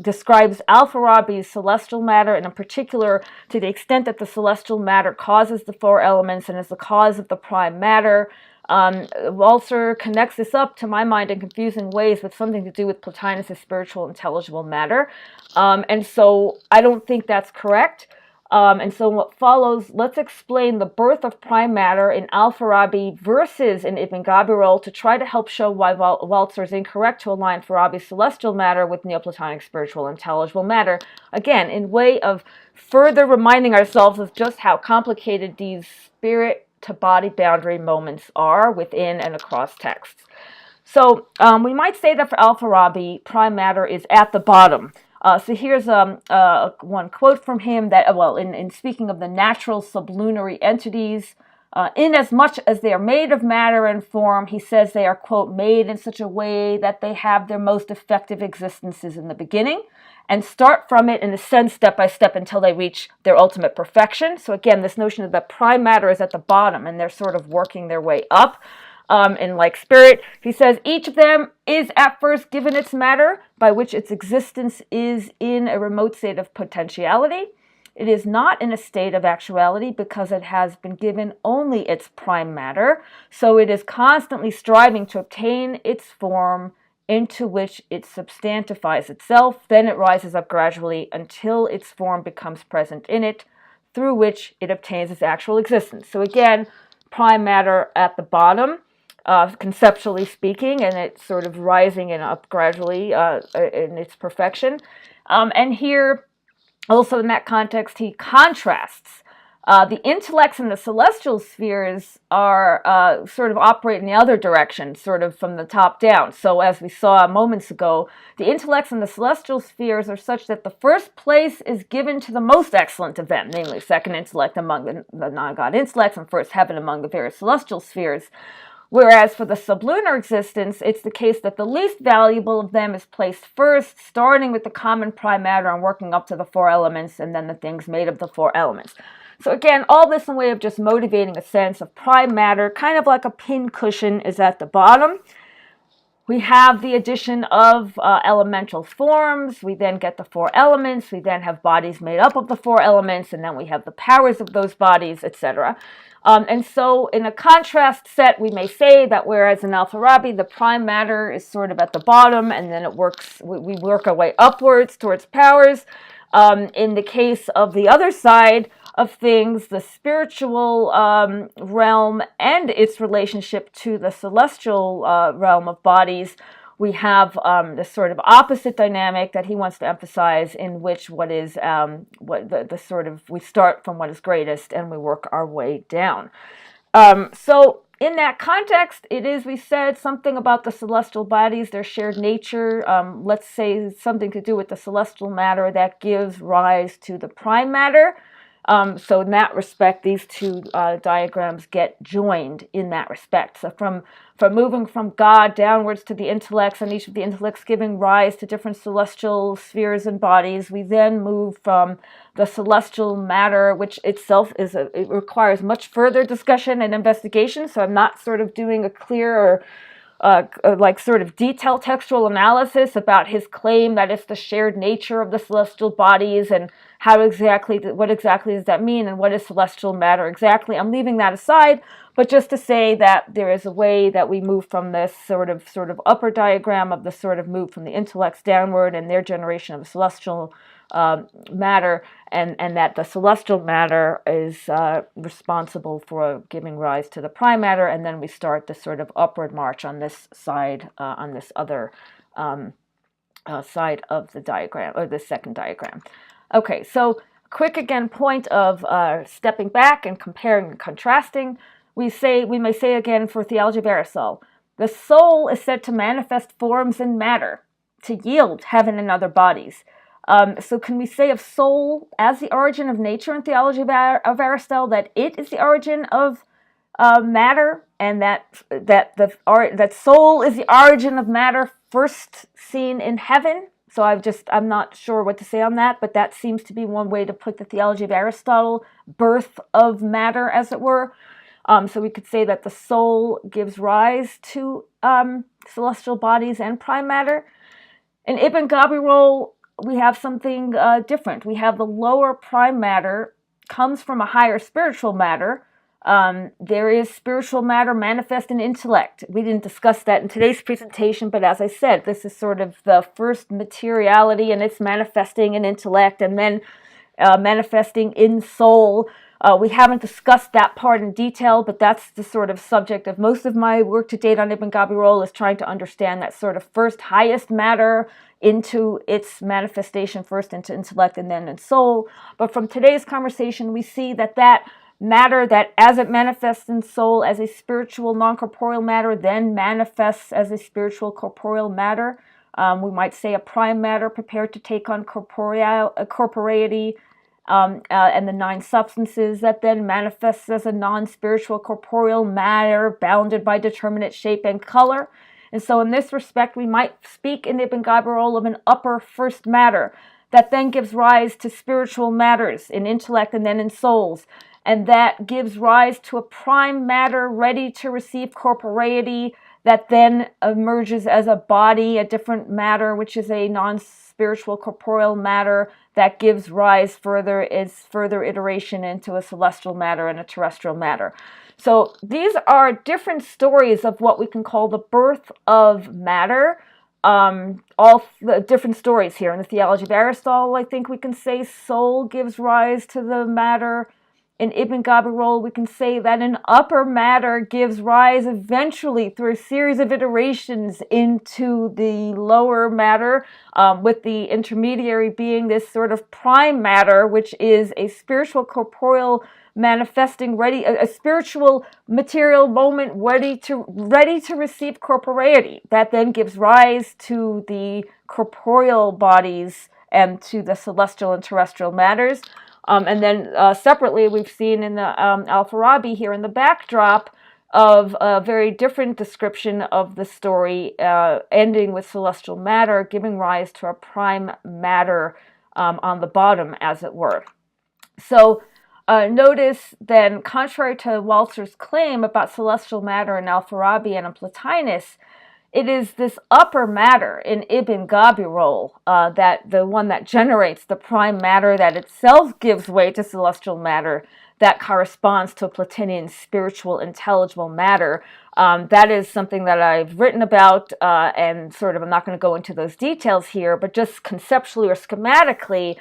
describes al-Farabi's celestial matter, and in particular to the extent that the celestial matter causes the 4 elements and is the cause of the prime matter. Walser connects this up, to my mind, in confusing ways with something to do with Plotinus' spiritual intelligible matter. And so I don't think that's correct. And so what follows, let's explain the birth of prime matter in al-Farabi versus in Ibn Gabirol to try to help show why Walser is incorrect to align Farabi's celestial matter with Neoplatonic spiritual intelligible matter. Again, in way of further reminding ourselves of just how complicated these spirit-to-body boundary moments are within and across texts. So we might say that for al-Farabi, prime matter is at the bottom. So here's one quote from him that, in speaking of the natural sublunary entities, inasmuch as they are made of matter and form, he says they are, quote, made in such a way that they have their most effective existences in the beginning and start from it and ascend step by step until they reach their ultimate perfection. So again, this notion of that prime matter is at the bottom and they're sort of working their way up. in like spirit. He says each of them is at first given its matter, by which its existence is in a remote state of potentiality. It is not in a state of actuality because it has been given only its prime matter, so it is constantly striving to obtain its form into which it substantifies itself. Then it rises up gradually until its form becomes present in it, through which it obtains its actual existence. So again, prime matter at the bottom, conceptually speaking, and it's sort of rising and up gradually in its perfection. And here, also in that context, he contrasts the intellects in the celestial spheres are sort of operate in the other direction, sort of from the top down. So as we saw moments ago, the intellects in the celestial spheres are such that the first place is given to the most excellent of them, namely second intellect among the non-God intellects and first heaven among the various celestial spheres. Whereas for the sublunar existence, it's the case that the least valuable of them is placed first, starting with the common prime matter and working up to the four elements and then the things made of the four elements. So again, all this in a way of just motivating a sense of prime matter, kind of like a pin cushion, is at the bottom. We have the addition of elemental forms. We then get the four elements. We then have bodies made up of the four elements, and then we have the powers of those bodies, etc. And so in a contrast set, we may say that whereas in al-Farabi, the prime matter is sort of at the bottom, and then we work our way upwards towards powers. In the case of the other side of things, the spiritual realm and its relationship to the celestial realm of bodies, we have this sort of opposite dynamic that he wants to emphasize, in which we start from what is greatest and we work our way down. So in that context, it is, we said, something about the celestial bodies, their shared nature, let's say something to do with the celestial matter that gives rise to the prime matter. So in that respect, these two diagrams get joined in that respect. So from moving from God downwards to the intellects, and each of the intellects giving rise to different celestial spheres and bodies, we then move from the celestial matter, which itself it requires much further discussion and investigation. So I'm not sort of doing a clear or like sort of detailed textual analysis about his claim that it's the shared nature of the celestial bodies and what exactly does that mean and what is celestial matter exactly. I'm leaving that aside, but just to say that there is a way that we move from this sort of upper diagram of the sort of move from the intellects downward and their generation of celestial matter, and that the celestial matter is responsible for giving rise to the prime matter, and then we start this sort of upward march on this side, on this other side of the diagram, or the second diagram. Okay, so quick again point of stepping back and comparing and contrasting. We may say again for Theology of Aristotle, the soul is said to manifest forms in matter, to yield heaven and other bodies. So can we say of soul as the origin of nature in Theology of Aristotle that it is the origin of matter, and that soul is the origin of matter first seen in heaven? So I'm not sure what to say on that, but that seems to be one way to put the Theology of Aristotle, birth of matter, as it were. So we could say that the soul gives rise to celestial bodies and prime matter. In Ibn Gabirol, we have something different. We have the lower prime matter comes from a higher spiritual matter. There is spiritual matter manifest in intellect. We didn't discuss that in today's presentation, but as I said, this is sort of the first materiality, and it's manifesting in intellect and then manifesting in soul. We haven't discussed that part in detail, but that's the sort of subject of most of my work to date on Ibn Gabirol, is trying to understand that sort of first highest matter into its manifestation, first into intellect and then in soul. But from today's conversation, we see that matter, that as it manifests in soul as a spiritual non-corporeal matter, then manifests as a spiritual corporeal matter. We might say a prime matter prepared to take on corporeity, and the 9 substances, that then manifests as a non-spiritual corporeal matter bounded by determinate shape and color. And so in this respect, we might speak in Ibn Gabirol of an upper first matter that then gives rise to spiritual matters in intellect and then in souls. and that gives rise to a prime matter ready to receive corporeity that then emerges as a body, a different matter, which is a non-spiritual corporeal matter that gives rise further iteration into a celestial matter and a terrestrial matter. So these are different stories of what we can call the birth of matter. All the different stories here in the Theology of Aristotle, I think we can say soul gives rise to the matter. In Ibn Gabirol, we can say that an upper matter gives rise eventually through a series of iterations into the lower matter, with the intermediary being this sort of prime matter, which is a spiritual corporeal manifesting a spiritual material moment ready to receive corporeity that then gives rise to the corporeal bodies and to the celestial and terrestrial matters. And then separately, we've seen in the al-Farabi here in the backdrop of a very different description of the story, ending with celestial matter, giving rise to a prime matter on the bottom, as it were. So notice then, contrary to Walzer's claim about celestial matter in al-Farabi and in Plotinus, it is this upper matter in Ibn Gabirol, that the one that generates the prime matter that itself gives way to celestial matter, that corresponds to a Plotinian spiritual intelligible matter. That is something that I've written about, and sort of, I'm not going to go into those details here, but just conceptually or schematically,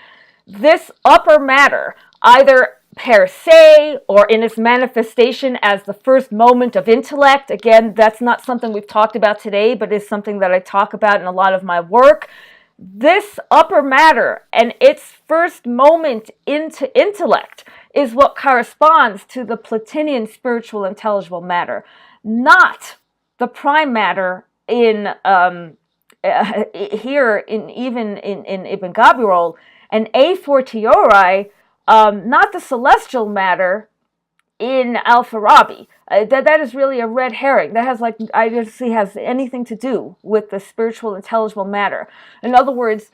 this upper matter, either per se or in its manifestation as the first moment of intellect. Again, that's not something we've talked about today, but is something that I talk about in a lot of my work. This upper matter and its first moment into intellect is what corresponds to the Plotinian spiritual intelligible matter, not the prime matter in here in Ibn Gabirol, and a fortiori, not the celestial matter in al-Farabi. That is really a red herring. That has I just see has anything to do with the spiritual intelligible matter. In other words,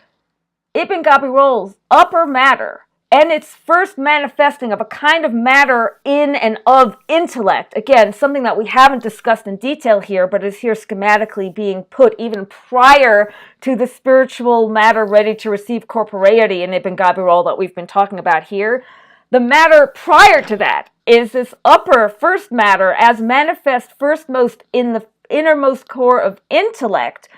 Ibn Gabirol's upper matter and its first manifesting of a kind of matter in and of intellect, again, something that we haven't discussed in detail here, but is here schematically being put even prior to the spiritual matter ready to receive corporeity in Ibn Gabirol that we've been talking about here. The matter prior to that is this upper first matter as manifest firstmost in the innermost core of intellect.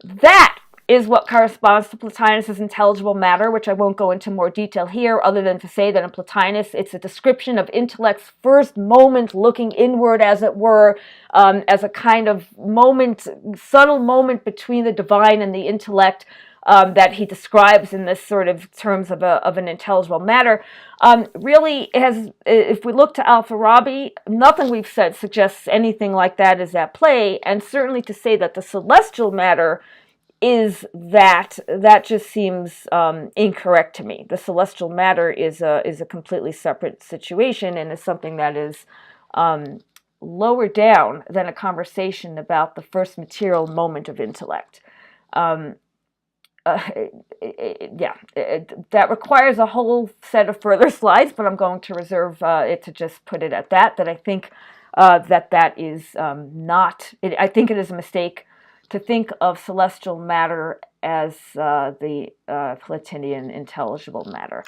That is what corresponds to Plotinus's intelligible matter, which I won't go into more detail here, other than to say that in Plotinus, it's a description of intellect's first moment looking inward, as it were, as a kind of moment, subtle moment between the divine and the intellect, that he describes in this sort of terms of an intelligible matter. Really, if we look to al-Farabi, nothing we've said suggests anything like that is at play, and certainly to say that the celestial matter is that just seems incorrect to me. The celestial matter is a completely separate situation, and is something that is lower down than a conversation about the first material moment of intellect. That requires a whole set of further slides, but I'm going to reserve it to just put it at that I think that is not, I think it is a mistake to think of celestial matter as the Plotinian intelligible matter.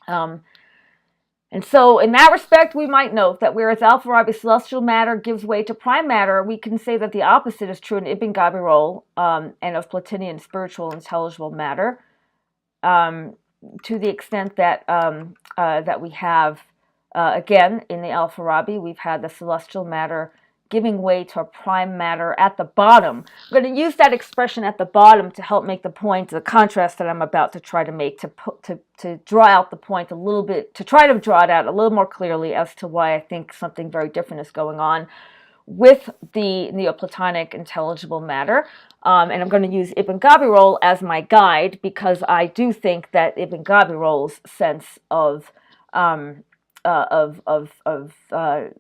And so in that respect, we might note that whereas al-Farabi's celestial matter gives way to prime matter, we can say that the opposite is true in Ibn Gabirol, and of Plotinian spiritual intelligible matter, to the extent that that we have, again, in the al-Farabi, we've had the celestial matter giving way to a prime matter at the bottom. I'm going to use that expression at the bottom to help make the point, the contrast that I'm about to try to make, to draw out the point a little bit, to try to draw it out a little more clearly as to why I think something very different is going on with the Neoplatonic intelligible matter. And I'm going to use Ibn Gabirol as my guide, because I do think that Ibn Gabirol's sense of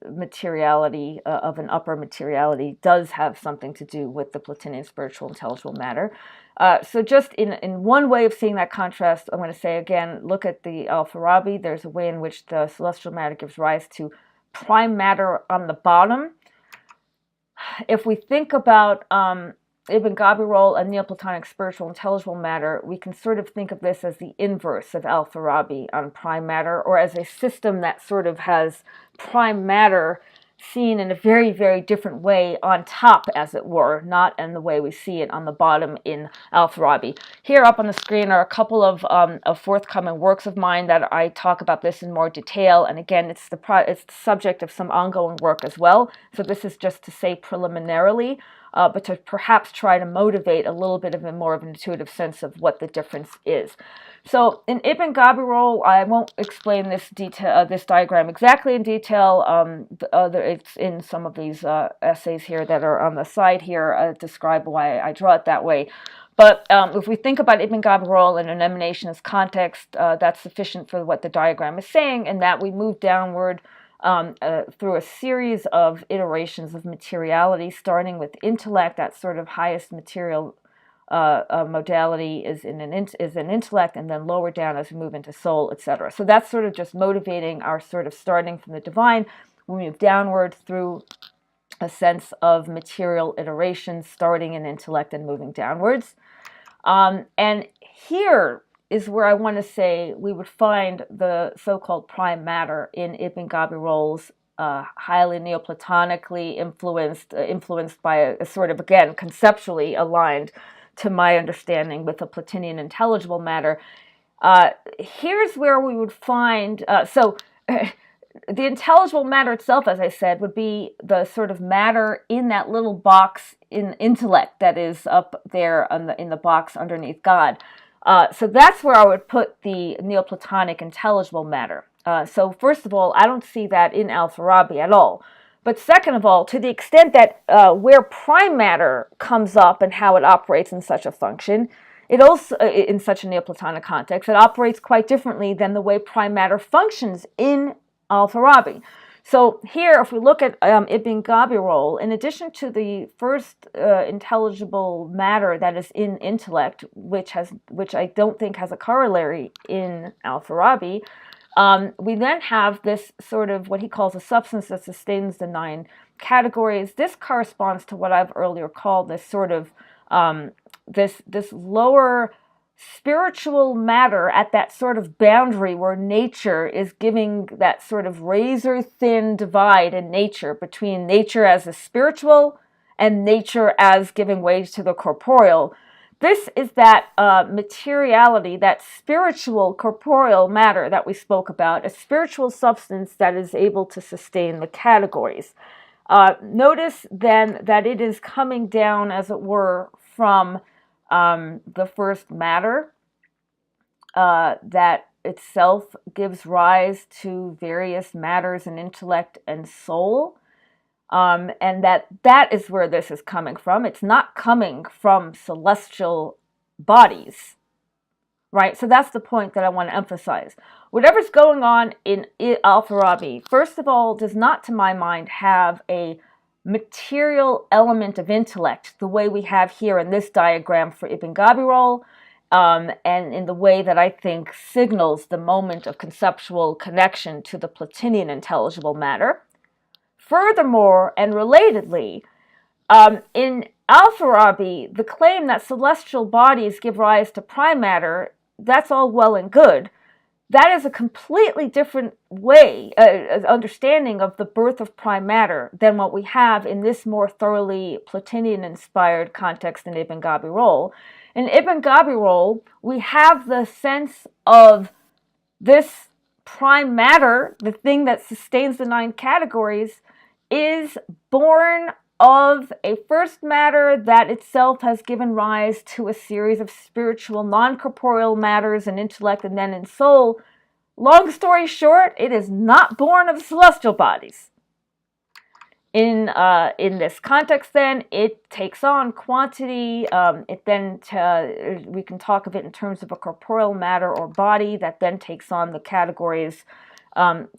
materiality, of an upper materiality, does have something to do with the Plotinian spiritual intelligible matter. So just in one way of seeing that contrast, I'm going to say again, look at the al-Farabi. There's a way in which the celestial matter gives rise to prime matter on the bottom. If we think about Ibn Gabirol and Neoplatonic spiritual intelligible matter, we can sort of think of this as the inverse of al-Farabi on prime matter, or as a system that sort of has prime matter seen in a very, very different way on top, as it were, not in the way we see it on the bottom in al-Farabi. Here up on the screen are a couple of forthcoming works of mine that I talk about this in more detail, and again, it's the subject of some ongoing work as well, so this is just to say preliminarily, but to perhaps try to motivate a little bit of a more of an intuitive sense of what the difference is. So in Ibn Gabirol, I won't explain this diagram exactly in detail. It's in some of these essays here that are on the side here describe why I draw it that way. But if we think about Ibn Gabirol in an emanationist context, that's sufficient for what the diagram is saying, and that we move downward through a series of iterations of materiality, starting with intellect. That sort of highest material modality is an intellect, and then lower down as we move into soul, etc. So that's sort of just motivating our sort of starting from the divine. We move downward through a sense of material iterations, starting in intellect and moving downwards. And here is where I want to say we would find the so-called prime matter in Ibn Gabirol's highly Neoplatonically influenced by a sort of, again, conceptually aligned to my understanding with the Platinian intelligible matter. Here's where we would find, the intelligible matter itself, as I said, would be the sort of matter in that little box in intellect that is up there in the box underneath God. So that's where I would put the Neoplatonic intelligible matter. So first of all, I don't see that in al-Farabi at all. But second of all, to the extent that where prime matter comes up and how it operates in such a function, it also, in such a Neoplatonic context, it operates quite differently than the way prime matter functions in al-Farabi. So here, if we look at Ibn Gabirol, in addition to the first intelligible matter that is in intellect, which I don't think has a corollary in al-Farabi, we then have this sort of what he calls a substance that sustains the 9 categories. This corresponds to what I've earlier called this sort of this lower spiritual matter at that sort of boundary where nature is giving that sort of razor-thin divide in nature between nature as a spiritual and nature as giving way to the corporeal. This is that materiality, that spiritual corporeal matter that we spoke about, a spiritual substance that is able to sustain the categories. Notice then that it is coming down, as it were, from the first matter that itself gives rise to various matters in intellect and soul, and that is where this is coming from. It's not coming from celestial bodies, right? So that's the point that I want to emphasize. Whatever's going on in al-Farabi, first of all, does not, to my mind, have a material element of intellect the way we have here in this diagram for Ibn Gabirol, and in the way that I think signals the moment of conceptual connection to the Platinian intelligible matter. Furthermore, and relatedly, in al-Farabi, the claim that celestial bodies give rise to prime matter, that's all well and good. That is a completely different way, understanding of the birth of prime matter than what we have in this more thoroughly Platinian-inspired context in Ibn Gabirol. In Ibn Gabirol, we have the sense of this prime matter, the thing that sustains the 9 categories, is born of a first matter that itself has given rise to a series of spiritual non-corporeal matters in intellect and then in soul. Long story short, it is not born of celestial bodies. In this context, then, it takes on quantity. We can talk of it in terms of a corporeal matter or body that then takes on the categories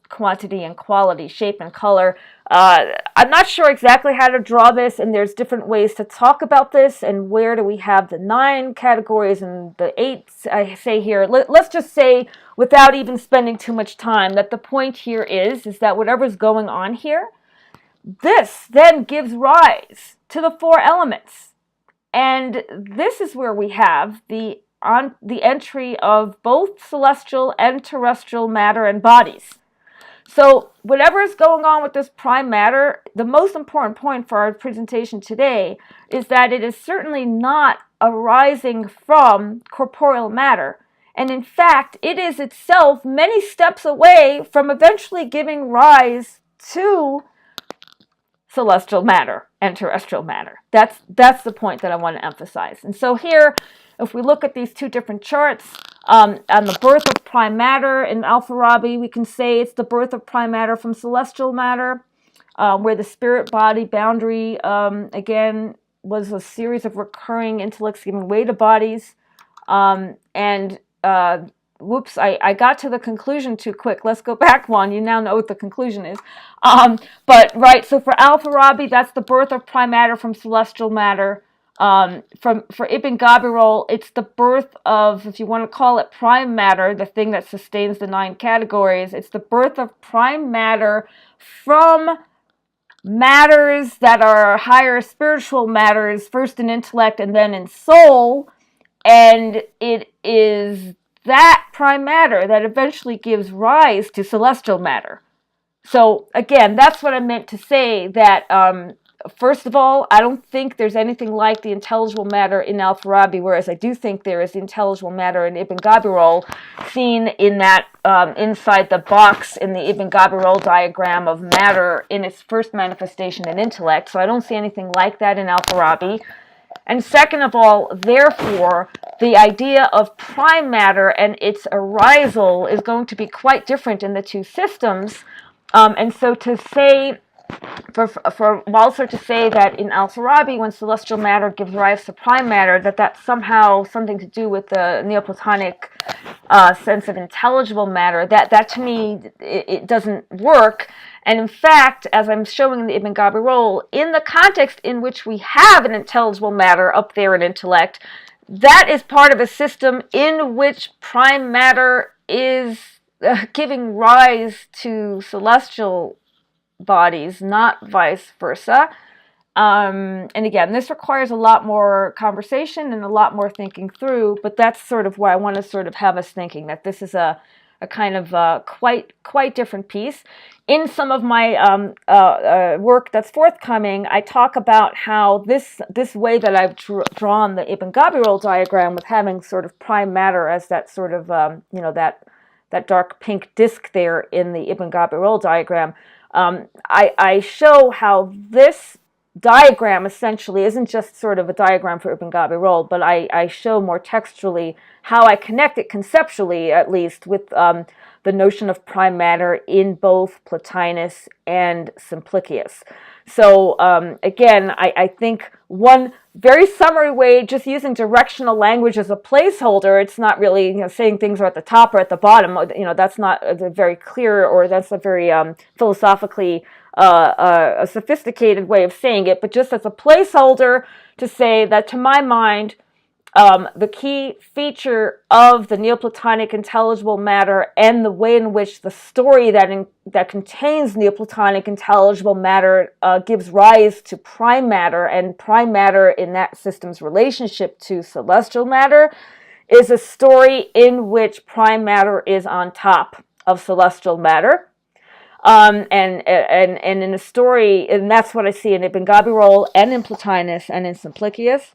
quantity and quality, shape and color. I'm not sure exactly how to draw this, and there's different ways to talk about this, and where do we have the 9 categories and the 8 I say here. Let's just say, without even spending too much time, that the point here is that whatever's going on here, this then gives rise to the 4 elements. And this is where we have the entry of both celestial and terrestrial matter and bodies. So whatever is going on with this prime matter, the most important point for our presentation today is that it is certainly not arising from corporeal matter. And in fact, it is itself many steps away from eventually giving rise to celestial matter and terrestrial matter. That's the point that I want to emphasize. And so here, if we look at these 2 different charts, on the birth of prime matter in al-Farabi, we can say it's the birth of prime matter from celestial matter, where the spirit-body boundary, again, was a series of recurring intellects giving way to bodies. Whoops, I got to the conclusion too quick. Let's go back one. You now know what the conclusion is. But right, so for al-Farabi, that's the birth of prime matter from celestial matter. For Ibn Gabirol, it's the birth of, if you want to call it prime matter, the thing that sustains the 9 categories, it's the birth of prime matter from matters that are higher spiritual matters, first in intellect and then in soul, and it is that prime matter that eventually gives rise to celestial matter. So again, that's what I meant to say, that first of all, I don't think there's anything like the intelligible matter in al-Farabi, whereas I do think there is the intelligible matter in Ibn Gabirol, seen in that inside the box in the Ibn Gabirol diagram of matter in its first manifestation in intellect. So I don't see anything like that in al-Farabi. And second of all, therefore, the idea of prime matter and its arisal is going to be quite different in the 2 systems. And so to say, for Walser to say that in al-Farabi, when celestial matter gives rise to prime matter, that's somehow something to do with the Neoplatonic sense of intelligible matter, that to me, it doesn't work. And in fact, as I'm showing in the Ibn Gabirol, in the context in which we have an intelligible matter up there in intellect, that is part of a system in which prime matter is giving rise to celestial bodies, not vice versa. And again, this requires a lot more conversation and a lot more thinking through, but that's sort of why I want to sort of have us thinking that this is a kind of quite different piece. In some of my work that's forthcoming, I talk about how this way that I've drawn the Ibn Gabirol diagram with having sort of prime matter as that sort of, that dark pink disc there in the Ibn Gabirol diagram, I show how this diagram essentially isn't just sort of a diagram for Ibn Gabirol, but I show more textually how I connect it conceptually, at least, with the notion of prime matter in both Plotinus and Simplicius. So again, I think one very summary way, just using directional language as a placeholder, it's not really saying things are at the top or at the bottom. That's not a very clear, or that's a very philosophically a sophisticated way of saying it, but just as a placeholder to say that, to my mind, the key feature of the Neoplatonic intelligible matter and the way in which the story that contains Neoplatonic intelligible matter gives rise to prime matter, and prime matter in that system's relationship to celestial matter, is a story in which prime matter is on top of celestial matter. And in a story, and that's what I see in Ibn Gabirol and in Plotinus and in Simplicius.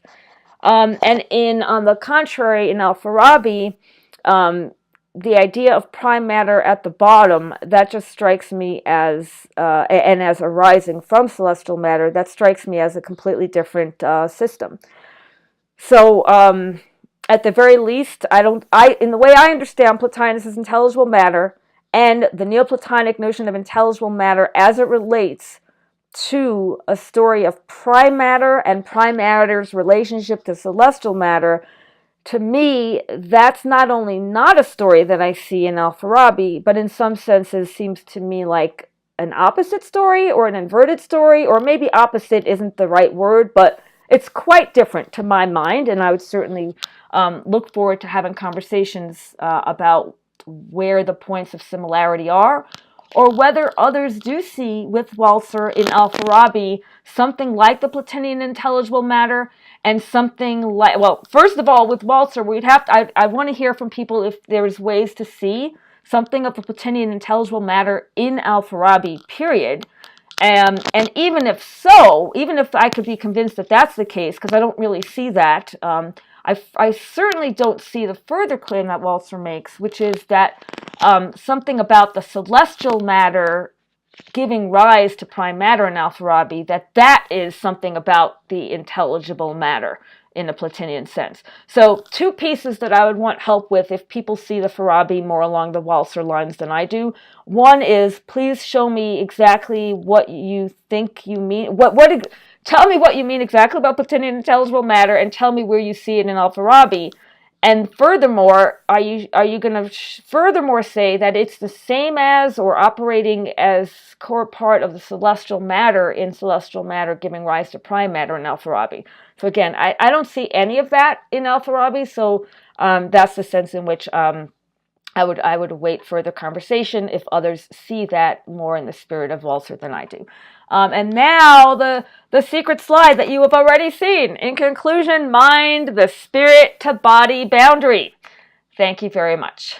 And on the contrary, in al-Farabi, the idea of prime matter at the bottom, that just strikes me as, and as arising from celestial matter, that strikes me as a completely different system. So, at the very least, in the way I understand Plotinus' intelligible matter and the Neoplatonic notion of intelligible matter as it relates to a story of prime matter and prime matter's relationship to celestial matter, to me, that's not only not a story that I see in al-Farabi, but in some senses seems to me like an opposite story or an inverted story, or maybe opposite isn't the right word, but it's quite different to my mind, and I would certainly look forward to having conversations about where the points of similarity are, or whether others do see with Walser in al-Farabi something like the Platinian intelligible matter, and something like, well, first of all, with Walser, we'd have to, I want to hear from people if there's ways to see something of the Platinian intelligible matter in al-Farabi, period. And even if so, even if I could be convinced that that's the case, because I don't really see that, I certainly don't see the further claim that Walser makes, which is that something about the celestial matter giving rise to prime matter in al-Farabi, that is something about the intelligible matter in the Platinian sense. So two pieces that I would want help with if people see the Farabi more along the Walser lines than I do. One is, please show me exactly what you think you mean. Tell me what you mean exactly about Platinian intelligible matter, and tell me where you see it in al-Farabi. And furthermore, are you going to furthermore say that it's the same as or operating as core part of the celestial matter in celestial matter giving rise to prime matter in al-Farabi? So again, I don't see any of that in al-Farabi, so that's the sense in which I would await further conversation if others see that more in the spirit of Walser than I do. And now the secret slide that you have already seen. In conclusion, mind the spirit to body boundary. Thank you very much.